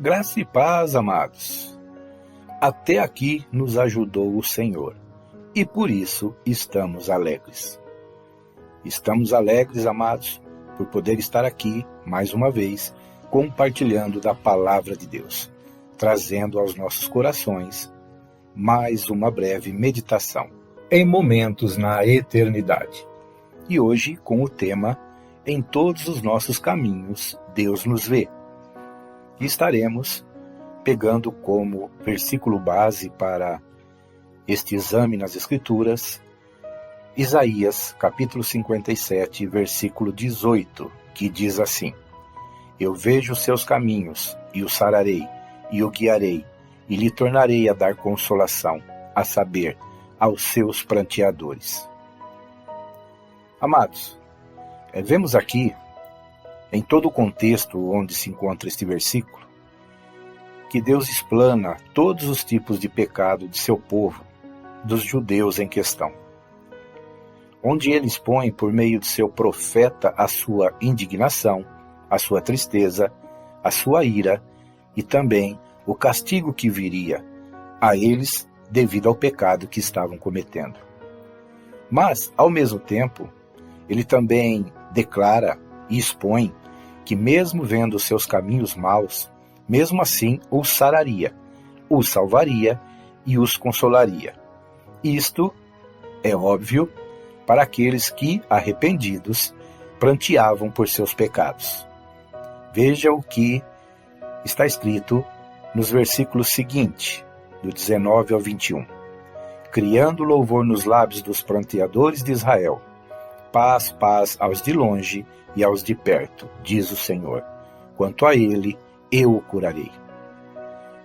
Graça e paz, amados. Até aqui nos ajudou o Senhor, e por isso estamos alegres. Estamos alegres, amados, por poder estar aqui, mais uma vez, compartilhando da Palavra de Deus, trazendo aos nossos corações mais uma breve meditação em momentos na eternidade. E hoje com o tema Em todos os nossos caminhos, Deus nos vê. E estaremos pegando como versículo base para este exame nas Escrituras, Isaías, capítulo 57, versículo 18, que diz assim: Eu vejo os seus caminhos, e o sararei, e o guiarei, e lhe tornarei a dar consolação, a saber, aos seus pranteadores. Amados, vemos aqui, em todo o contexto onde se encontra este versículo, que Deus explana todos os tipos de pecado de seu povo, dos judeus em questão. Onde ele expõe por meio de seu profeta a sua indignação, a sua tristeza, a sua ira e também o castigo que viria a eles devido ao pecado que estavam cometendo. Mas, ao mesmo tempo, ele também declara e expõe que mesmo vendo os seus caminhos maus, mesmo assim os sararia, os salvaria e os consolaria. Isto é óbvio para aqueles que, arrependidos, pranteavam por seus pecados. Veja o que está escrito nos versículos seguintes, do 19 ao 21. Criando louvor nos lábios dos pranteadores de Israel. Paz, paz aos de longe e aos de perto, diz o Senhor. Quanto a ele, eu o curarei.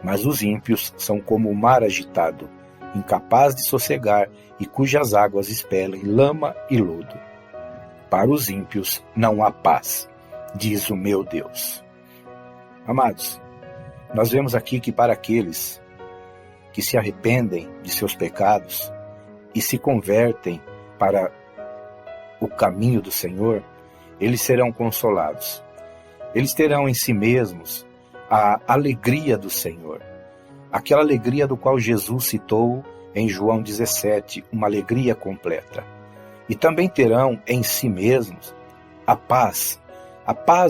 Mas os ímpios são como o mar agitado, incapaz de sossegar e cujas águas expelem lama e lodo. Para os ímpios não há paz, diz o meu Deus. Amados, nós vemos aqui que para aqueles que se arrependem de seus pecados e se convertem para o caminho do Senhor, eles serão consolados. Eles terão em si mesmos a alegria do Senhor, aquela alegria do qual Jesus citou em João 17, uma alegria completa. E também terão em si mesmos a paz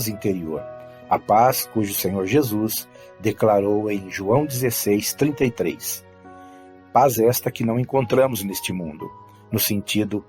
interior, a paz cujo Senhor Jesus declarou em João 16, 33. Paz esta que não encontramos neste mundo, no sentido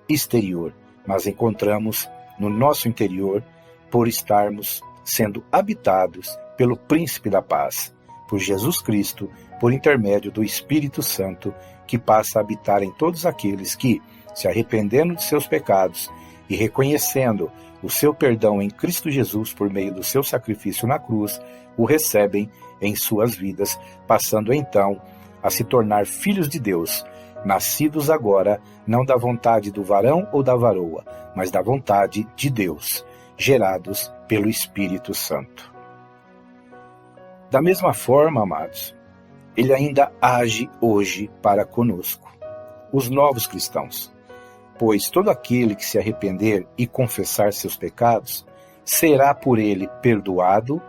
exterior, mas encontramos no nosso interior por estarmos sendo habitados pelo Príncipe da Paz, por Jesus Cristo, por intermédio do Espírito Santo, que passa a habitar em todos aqueles que, se arrependendo de seus pecados e reconhecendo o seu perdão em Cristo Jesus por meio do seu sacrifício na cruz, o recebem em suas vidas, passando então a se tornar filhos de Deus, nascidos agora não da vontade do varão ou da varoa, mas da vontade de Deus, gerados pelo Espírito Santo. Da mesma forma, amados, ele ainda age hoje para conosco, os novos cristãos, pois todo aquele que se arrepender e confessar seus pecados será por ele perdoado,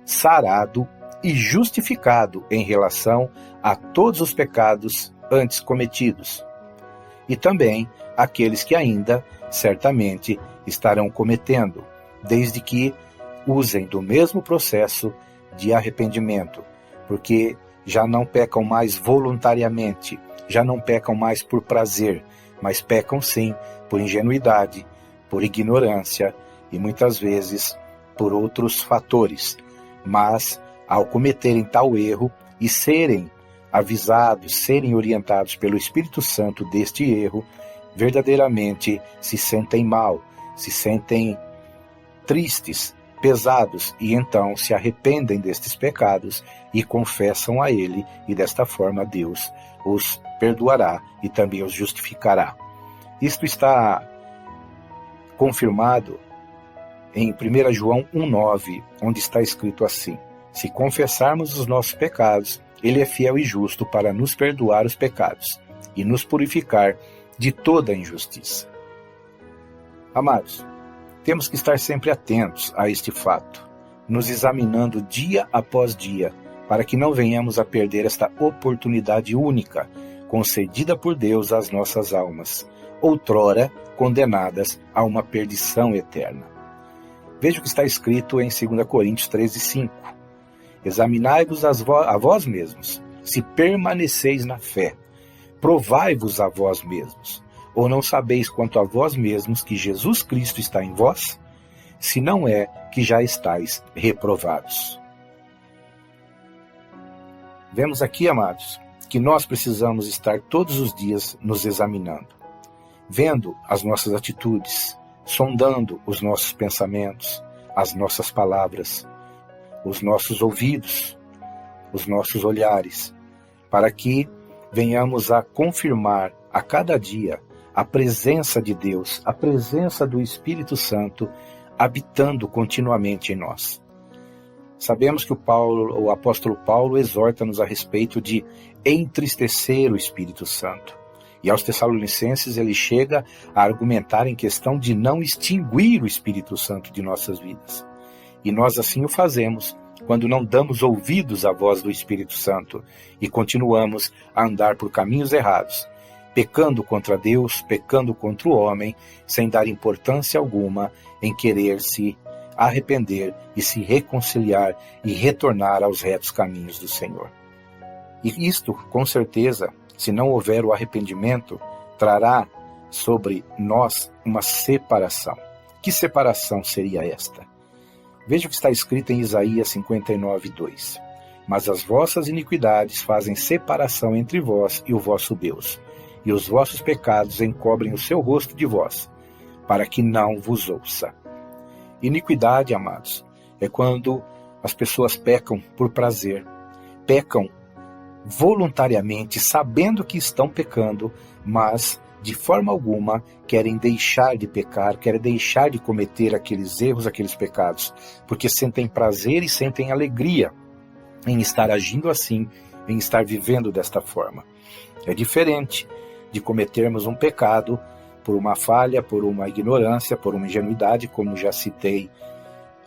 sarado e justificado em relação a todos os pecados antes cometidos, e também aqueles que ainda, certamente, estarão cometendo, desde que usem do mesmo processo de arrependimento, porque já não pecam mais voluntariamente, já não pecam mais por prazer, mas pecam sim por ingenuidade, por ignorância e muitas vezes por outros fatores. Mas, ao cometerem tal erro e serem avisados, serem orientados pelo Espírito Santo deste erro, verdadeiramente se sentem mal, se sentem tristes, pesados, e então se arrependem destes pecados e confessam a Ele, e desta forma Deus os perdoará e também os justificará. Isto está confirmado em 1 João 1,9, onde está escrito assim: se confessarmos os nossos pecados, Ele é fiel e justo para nos perdoar os pecados e nos purificar de toda injustiça. Amados, temos que estar sempre atentos a este fato, nos examinando dia após dia, para que não venhamos a perder esta oportunidade única, concedida por Deus às nossas almas, outrora condenadas a uma perdição eterna. Veja o que está escrito em 2 Coríntios 13:5. Examinai-vos a vós mesmos, se permaneceis na fé. Provai-vos a vós mesmos. Ou não sabeis quanto a vós mesmos que Jesus Cristo está em vós? Se não é, que já estáis reprovados. Vemos aqui, amados, que nós precisamos estar todos os dias nos examinando, vendo as nossas atitudes, sondando os nossos pensamentos, as nossas palavras, os nossos ouvidos, os nossos olhares, para que venhamos a confirmar a cada dia a presença de Deus, a presença do Espírito Santo habitando continuamente em nós. Sabemos que o apóstolo Paulo exorta-nos a respeito de entristecer o Espírito Santo. E aos Tessalonicenses ele chega a argumentar em questão de não extinguir o Espírito Santo de nossas vidas. E nós assim o fazemos quando não damos ouvidos à voz do Espírito Santo e continuamos a andar por caminhos errados, pecando contra Deus, pecando contra o homem, sem dar importância alguma em querer se arrepender e se reconciliar e retornar aos retos caminhos do Senhor. E isto, com certeza, se não houver o arrependimento, trará sobre nós uma separação. Que separação seria esta? Veja o que está escrito em Isaías 59:2. Mas as vossas iniquidades fazem separação entre vós e o vosso Deus, e os vossos pecados encobrem o seu rosto de vós, para que não vos ouça. Iniquidade, amados, é quando as pessoas pecam por prazer, pecam voluntariamente, sabendo que estão pecando, mas de forma alguma querem deixar de pecar, querem deixar de cometer aqueles erros, aqueles pecados, porque sentem prazer e sentem alegria em estar agindo assim, em estar vivendo desta forma. É diferente de cometermos um pecado por uma falha, por uma ignorância, por uma ingenuidade, como já citei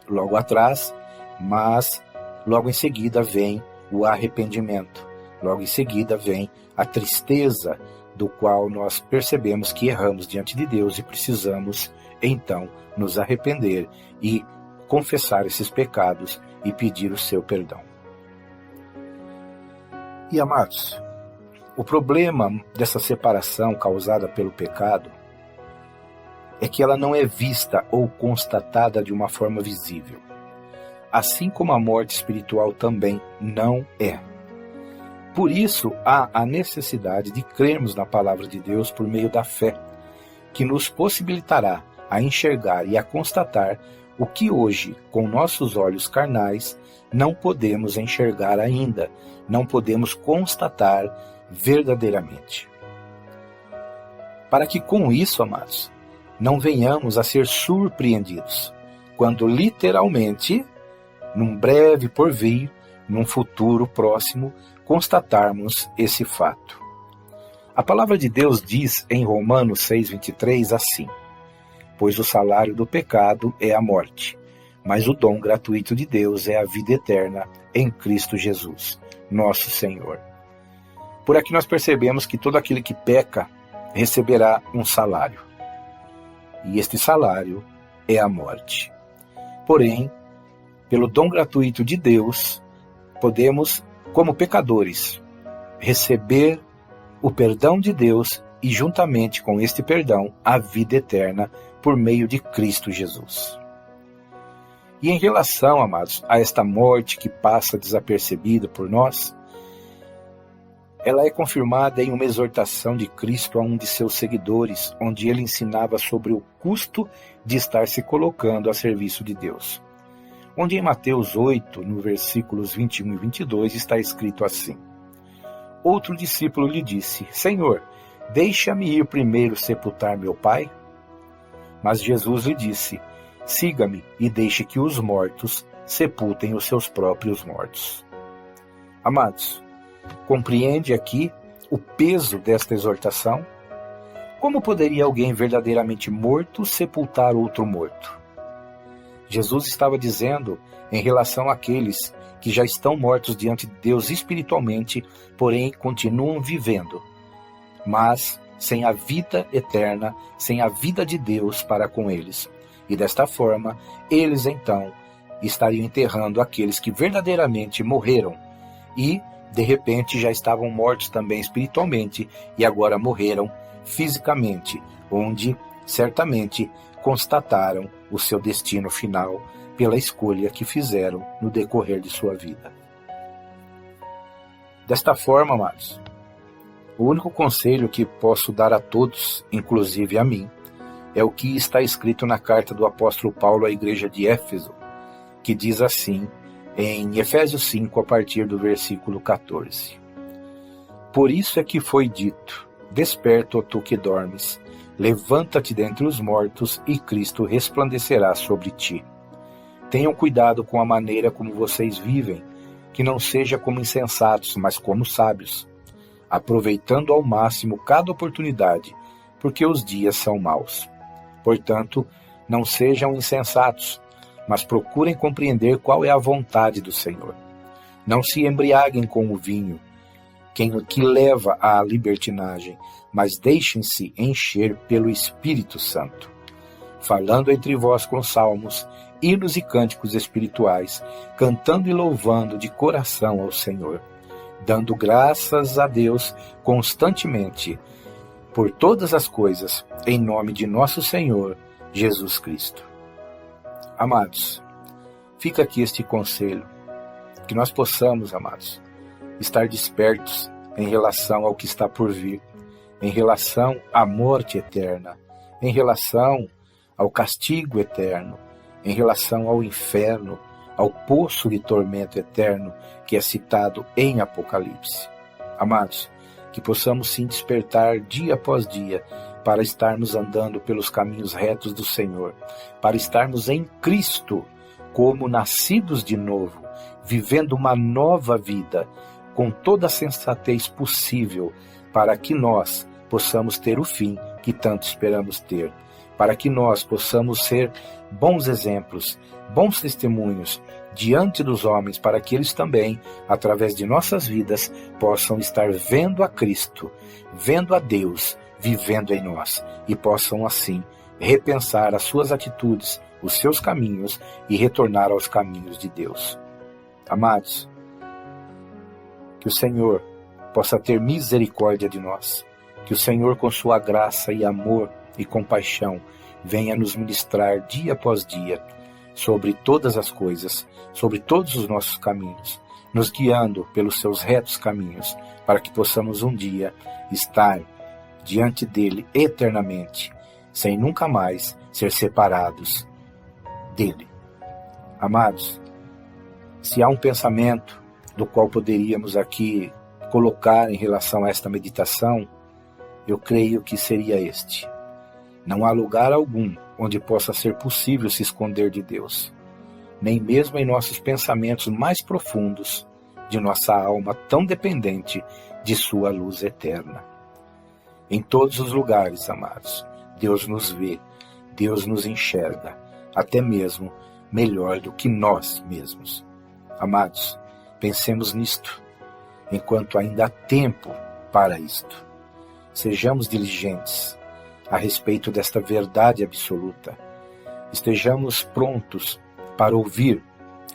logo atrás, mas logo em seguida vem o arrependimento, logo em seguida vem a tristeza, do qual nós percebemos que erramos diante de Deus e precisamos, então, nos arrepender e confessar esses pecados e pedir o seu perdão. E, amados, o problema dessa separação causada pelo pecado é que ela não é vista ou constatada de uma forma visível, assim como a morte espiritual também não é. Por isso, há a necessidade de crermos na palavra de Deus por meio da fé, que nos possibilitará a enxergar e a constatar o que hoje, com nossos olhos carnais, não podemos enxergar ainda, não podemos constatar verdadeiramente. Para que com isso, amados, não venhamos a ser surpreendidos, quando literalmente, num breve porvir, num futuro próximo, constatarmos esse fato. A palavra de Deus diz em Romanos 6:23 assim: pois o salário do pecado é a morte, mas o dom gratuito de Deus é a vida eterna em Cristo Jesus, nosso Senhor. Por aqui nós percebemos que todo aquele que peca receberá um salário, e este salário é a morte. Porém, pelo dom gratuito de Deus, podemos, como pecadores, receber o perdão de Deus e, juntamente com este perdão, a vida eterna por meio de Cristo Jesus. E em relação, amados, a esta morte que passa desapercebida por nós, ela é confirmada em uma exortação de Cristo a um de seus seguidores, onde ele ensinava sobre o custo de estar se colocando a serviço de Deus. Onde em Mateus 8, no versículos 21 e 22, está escrito assim: outro discípulo lhe disse: Senhor, deixa-me ir primeiro sepultar meu pai? Mas Jesus lhe disse: siga-me e deixe que os mortos sepultem os seus próprios mortos. Amados, compreende aqui o peso desta exortação? Como poderia alguém verdadeiramente morto sepultar outro morto? Jesus estava dizendo em relação àqueles que já estão mortos diante de Deus espiritualmente, porém continuam vivendo, mas sem a vida eterna, sem a vida de Deus para com eles. E desta forma, eles então estariam enterrando aqueles que verdadeiramente morreram e, de repente, já estavam mortos também espiritualmente e agora morreram fisicamente, onde certamente constataram o seu destino final pela escolha que fizeram no decorrer de sua vida. Desta forma, amados, o único conselho que posso dar a todos, inclusive a mim, é o que está escrito na carta do apóstolo Paulo à igreja de Éfeso, que diz assim, em Efésios 5, a partir do versículo 14. Por isso é que foi dito, desperta, ó tu que dormes, levanta-te dentre os mortos e Cristo resplandecerá sobre ti. Tenham cuidado com a maneira como vocês vivem, que não seja como insensatos, mas como sábios, aproveitando ao máximo cada oportunidade, porque os dias são maus. Portanto, não sejam insensatos, mas procurem compreender qual é a vontade do Senhor. Não se embriaguem com o vinho, que leva à libertinagem, mas deixem-se encher pelo Espírito Santo, falando entre vós com salmos, hinos e cânticos espirituais, cantando e louvando de coração ao Senhor, dando graças a Deus constantemente, por todas as coisas, em nome de nosso Senhor, Jesus Cristo. Amados, fica aqui este conselho, que nós possamos, amados, estar despertos em relação ao que está por vir, em relação à morte eterna, em relação ao castigo eterno, em relação ao inferno, ao poço de tormento eterno que é citado em Apocalipse. Amados, que possamos sim despertar dia após dia para estarmos andando pelos caminhos retos do Senhor, para estarmos em Cristo como nascidos de novo, vivendo uma nova vida, com toda a sensatez possível, para que nós possamos ter o fim que tanto esperamos ter, para que nós possamos ser bons exemplos, bons testemunhos diante dos homens, para que eles também, através de nossas vidas, possam estar vendo a Cristo, vendo a Deus, vivendo em nós, e possam assim repensar as suas atitudes, os seus caminhos e retornar aos caminhos de Deus. Amados, que o Senhor possa ter misericórdia de nós, que o Senhor, com sua graça e amor e compaixão, venha nos ministrar dia após dia sobre todas as coisas, sobre todos os nossos caminhos, nos guiando pelos seus retos caminhos, para que possamos um dia estar diante dele eternamente, sem nunca mais ser separados dele. Amados, se há um pensamento do qual poderíamos aqui colocar em relação a esta meditação, eu creio que seria este: não há lugar algum onde possa ser possível se esconder de Deus, nem mesmo em nossos pensamentos mais profundos, de nossa alma tão dependente de sua luz eterna. Em todos os lugares, amados, Deus nos vê, Deus nos enxerga, até mesmo melhor do que nós mesmos. Amados, pensemos nisto, enquanto ainda há tempo para isto. Sejamos diligentes a respeito desta verdade absoluta. Estejamos prontos para ouvir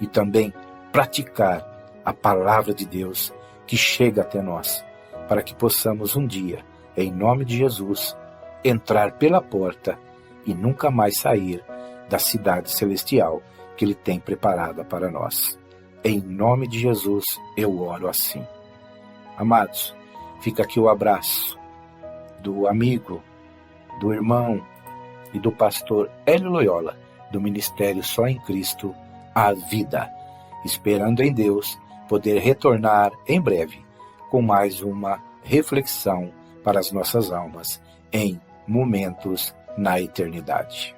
e também praticar a palavra de Deus que chega até nós, para que possamos um dia, em nome de Jesus, entrar pela porta e nunca mais sair da cidade celestial que Ele tem preparada para nós. Em nome de Jesus, eu oro assim. Amados, fica aqui o abraço do amigo, do irmão e do pastor Hélio Loyola, do Ministério Só em Cristo, a Vida, esperando em Deus poder retornar em breve com mais uma reflexão para as nossas almas em momentos na eternidade.